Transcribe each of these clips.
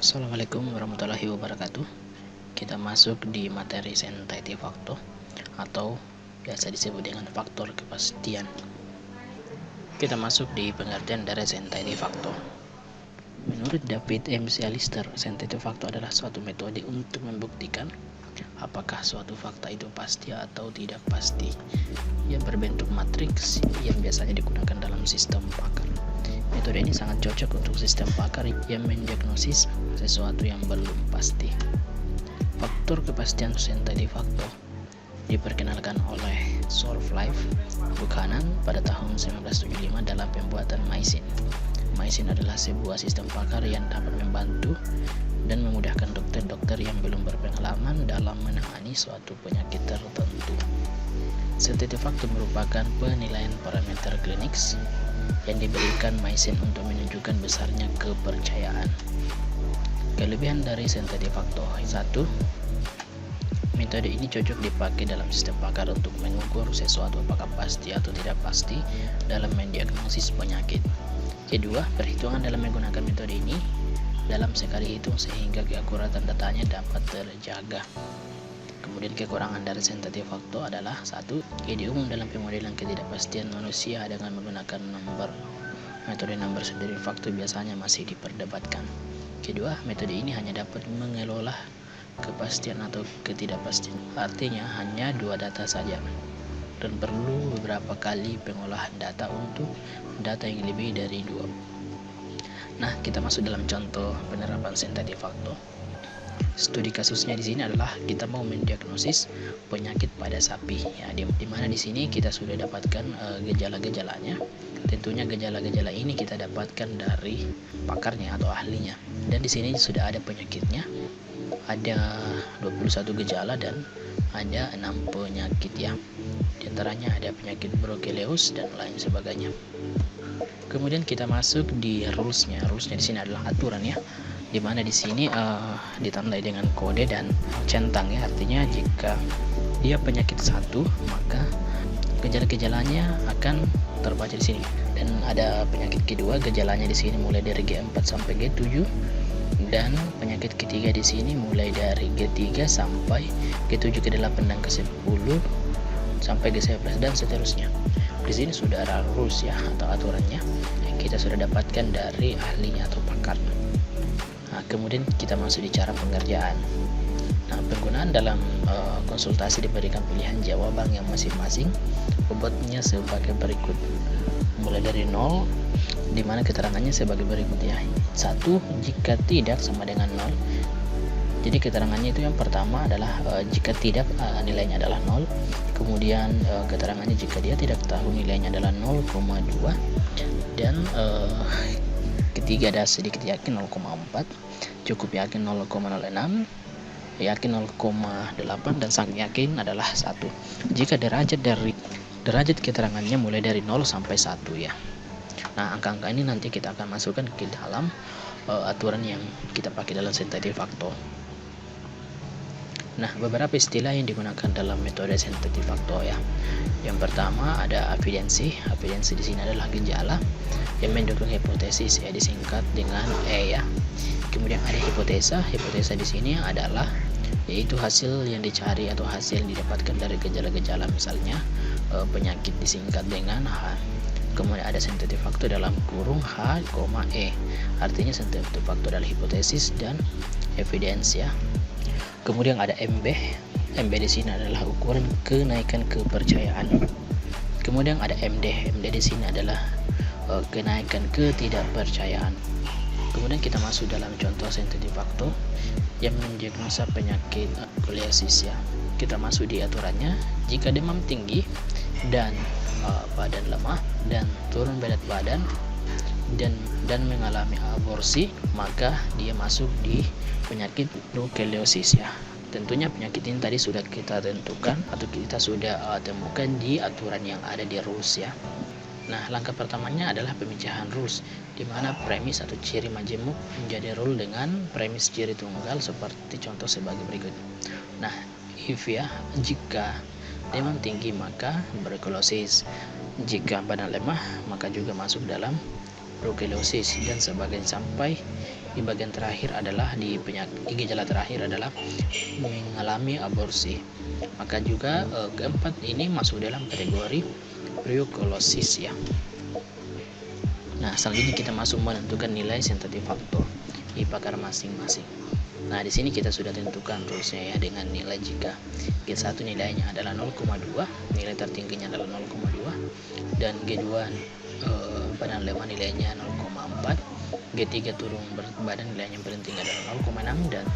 Assalamualaikum warahmatullahi wabarakatuh. Kita masuk di materi sentative factor atau biasa disebut dengan faktor kepastian. Kita masuk di pengertian dari sentative factor. Menurut David M. Alistair, sentative factor adalah suatu metode untuk membuktikan apakah suatu fakta itu pasti atau tidak pasti, yang berbentuk matriks yang biasanya digunakan dalam sistem pakar. Metode ini sangat cocok untuk sistem pakar yang mendiagnosis sesuatu yang belum pasti. Faktor kepastian sentative factor diperkenalkan oleh Sorflife Buchanan pada tahun 1975 dalam pembuatan MySyn. MySyn adalah sebuah sistem pakar yang dapat membantu dan memudahkan dokter-dokter yang belum berpengalaman dalam menangani suatu penyakit tertentu. Sentative factor merupakan penilaian parameter klinis yang diberikan MySyn untuk menunjukkan besarnya kepercayaan. Kelebihan dari sentative factor: 1. Metode ini cocok dipakai dalam sistem pakar untuk mengukur sesuatu apakah pasti atau tidak pasti dalam mendiagnosis penyakit. Kedua, perhitungan dalam menggunakan metode ini dalam sekali hitung sehingga keakuratan datanya dapat terjaga. Kemudian kekurangan dari sentative factor adalah 1. Ide umum dalam pemodelan ketidakpastian manusia dengan menggunakan metode number sendiri faktor biasanya masih diperdebatkan. Kedua, metode ini hanya dapat mengelola kepastian atau ketidakpastian, artinya hanya 2 data saja, dan perlu beberapa kali pengolahan data untuk data yang lebih dari 2. Nah, kita masuk dalam contoh penerapan sentative factor. Studi kasusnya di sini adalah kita mau mendiagnosis penyakit pada sapi, ya, di mana di sini kita sudah dapatkan gejala-gejalanya. Tentunya gejala-gejala ini kita dapatkan dari pakarnya atau ahlinya. Dan di sini sudah ada penyakitnya, ada 21 gejala dan ada 6 penyakit, ya. Di antaranya ada penyakit Brucellosis dan lain sebagainya. Kemudian kita masuk di rulesnya. Rulesnya di sini adalah aturan, ya, dimana di sini ditandai dengan kode dan centang, ya, artinya jika dia penyakit 1 maka gejala-gejalanya akan terbaca di sini, dan ada penyakit kedua, gejalanya di sini mulai dari G4 sampai G7, dan penyakit ketiga di sini mulai dari G3 sampai G7, ke-8 dan ke-10 sampai G11 dan seterusnya. Di sini sudah ada rules, ya, atau aturannya yang kita sudah dapatkan dari ahlinya atau pakar. Nah, kemudian kita masuk di cara pengerjaan. Nah, penggunaan dalam konsultasi diberikan pilihan jawaban yang masing-masing bobotnya sebagai berikut, mulai dari 0, di mana keterangannya sebagai berikut, ya. 1. Jika tidak sama dengan 0. Jadi keterangannya itu yang pertama adalah jika tidak nilainya adalah 0. Kemudian keterangannya jika dia tidak tahu nilainya adalah 0,2, dan ketiga ada sedikit yakin 0,4, cukup yakin 0,06, yakin 0,8, dan sangat yakin adalah 1. Jika derajat keterangannya mulai dari 0 sampai 1, ya. Nah, angka-angka ini nanti kita akan masukkan ke dalam aturan yang kita pakai dalam sentative factor. Nah, beberapa istilah yang digunakan dalam metode sentative factor, ya. Yang pertama ada evidensi. Evidensi di sini adalah gejala yang mendukung hipotesis, ya, disingkat dengan E, ya. Kemudian ada hipotesa. Hipotesa di sini adalah yaitu hasil yang dicari atau hasil yang didapatkan dari gejala-gejala, misalnya penyakit disingkat dengan H. Kemudian ada sentative factor dalam kurung H, E. Artinya sentative factor adalah hipotesis dan evidence, ya. Kemudian ada MB. MB di sini adalah ukuran kenaikan kepercayaan. Kemudian ada MD. MD di sini adalah kenaikan ketidakpercayaan. Kemudian kita masuk dalam contoh sentative factor yang mendiagnosa penyakit Brucellosis, ya. Kita masuk di aturannya. Jika demam tinggi dan badan lemah dan turun berat badan dan mengalami aborsi, maka dia masuk di penyakit Brucellosis, ya. Tentunya penyakit ini tadi sudah kita tentukan atau kita sudah temukan di aturan yang ada di rules, ya. Nah, langkah pertamanya adalah pemecahan rules, di mana premis atau ciri majemuk menjadi rule dengan premis ciri tunggal seperti contoh sebagai berikut. Nah, if, ya, jika demam tinggi maka Brucellosis, jika badan lemah maka juga masuk dalam Brucellosis, dan sebagainya sampai di bagian terakhir adalah di gejala terakhir adalah mengalami aborsi. Maka juga keempat ini masuk dalam kategori preukolosis ya. Nah, selanjutnya kita masuk menentukan nilai sensitif faktor di pakar masing-masing. Nah, di sini kita sudah tentukan rulesnya ya, dengan nilai jika G1 nilainya adalah 0,2, nilai tertingginya adalah 0,2, dan G2 badan lemah nilainya 0,4, G3 turun berat badan nilainya paling tinggi adalah 0,6, dan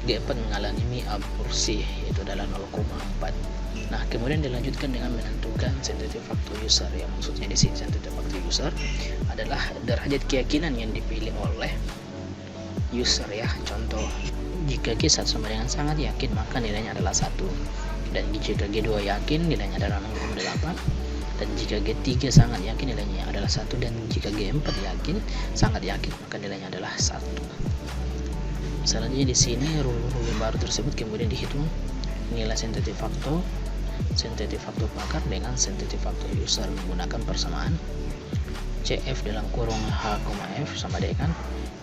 G4 mengalami aborsi yaitu adalah 0,4. Nah, kemudian dilanjutkan dengan menentukan sensitif faktor user ya. Maksudnya di sini sensitif faktor user adalah derajat keyakinan yang dipilih oleh user ya. Contoh, jika G1 sama dengan sangat yakin maka nilainya adalah 1, dan jika G2 yakin nilainya adalah 0,8, dan jika G3 sangat yakin nilainya adalah 1, dan jika G4 yakin sangat yakin maka nilainya adalah 1. Selanjutnya di sini rule baru tersebut kemudian dihitung nilai sensitif faktor pakar dengan sensitif faktor user menggunakan persamaan CF dalam kurung H, F sama dengan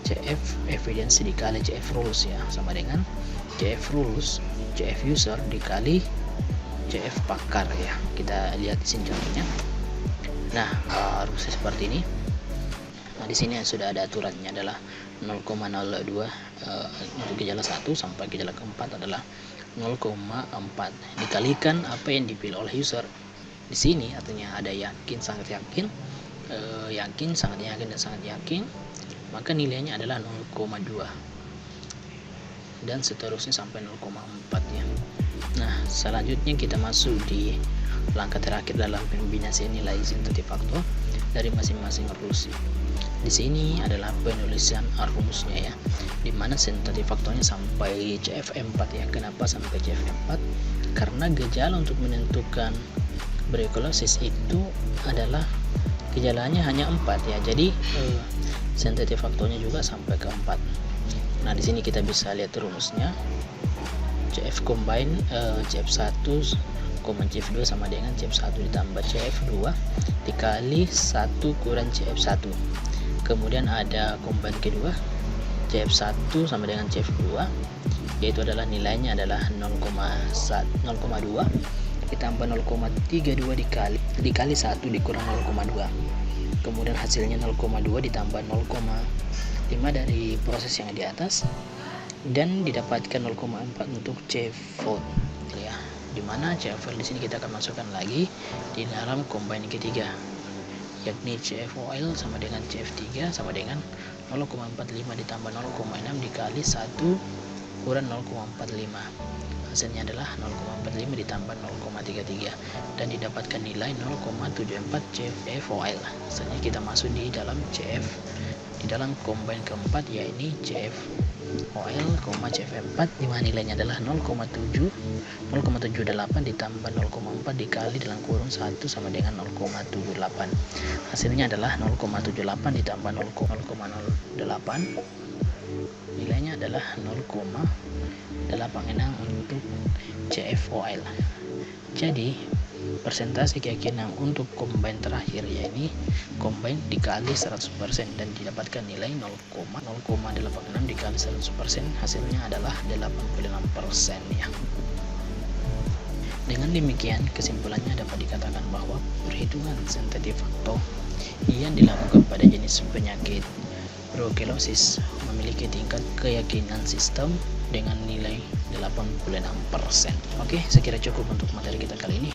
CF evidence dikali CF rules ya, sama dengan CF rules CF user dikali CF pakar ya. Kita lihat di sini contohnya. Nah, rules seperti ini. Nah, di sini sudah ada aturannya adalah 0,02 untuk gejala 1 sampai gejala keempat adalah 0,4 dikalikan apa yang dipilih oleh user. Di sini artinya ada yakin, sangat yakin, yakin, sangat yakin, dan sangat yakin, maka nilainya adalah 0,2 dan seterusnya sampai 0,4 ya. Nah, selanjutnya kita masuk di langkah terakhir dalam pembinaan nilai sensitif faktor dari masing-masing rules. Di sini adalah penulisan rumusnya ya, dimana sensitif faktornya sampai CF4 ya. Kenapa sampai CF4? Karena gejala untuk menentukan preukolosis itu adalah gejalanya hanya 4 ya. Jadi sensitif faktornya juga sampai ke 4. Nah, di sini kita bisa lihat rumusnya. CF combine CF1 CF2 sama dengan CF1 ditambah CF2 dikali 1 kurang CF1. Kemudian ada combine kedua CF1 sama dengan CF2, yaitu adalah nilainya adalah 0,2 ditambah 0,32 dikali 1 dikurang 0,2. Kemudian hasilnya 0,2 ditambah 0,5 dari proses yang di atas, dan didapatkan 0,4 untuk CF4 ya. Dimana CF4 di sini kita akan masukkan lagi di dalam combine ketiga, yakni CFOL sama dengan CF3 sama dengan 0,45 ditambah 0,6 dikali 1 kurang 0,45. Hasilnya adalah 0,45 ditambah 0,33 dan didapatkan nilai 0,74 CFOL. Selanjutnya kita masuk di dalam di dalam combine keempat, yaitu CFOL, CF4, di mana nilainya adalah 0,78 ditambah 0,4 dikali dalam kurung 1 sama dengan 0,78. Hasilnya adalah 0,78 ditambah 0,08, nilainya adalah 0,86 untuk CFOL. Jadi persentase keyakinan untuk combine terakhir yakni combine dikali 100% dan didapatkan nilai 0,86 dikali 100%, hasilnya adalah 86% ya. Dengan demikian kesimpulannya dapat dikatakan bahwa perhitungan sensitif faktor yang dilakukan pada jenis penyakit preukolosis memiliki tingkat keyakinan sistem dengan nilai 86%. Oke, sekira cukup untuk materi kita kali ini.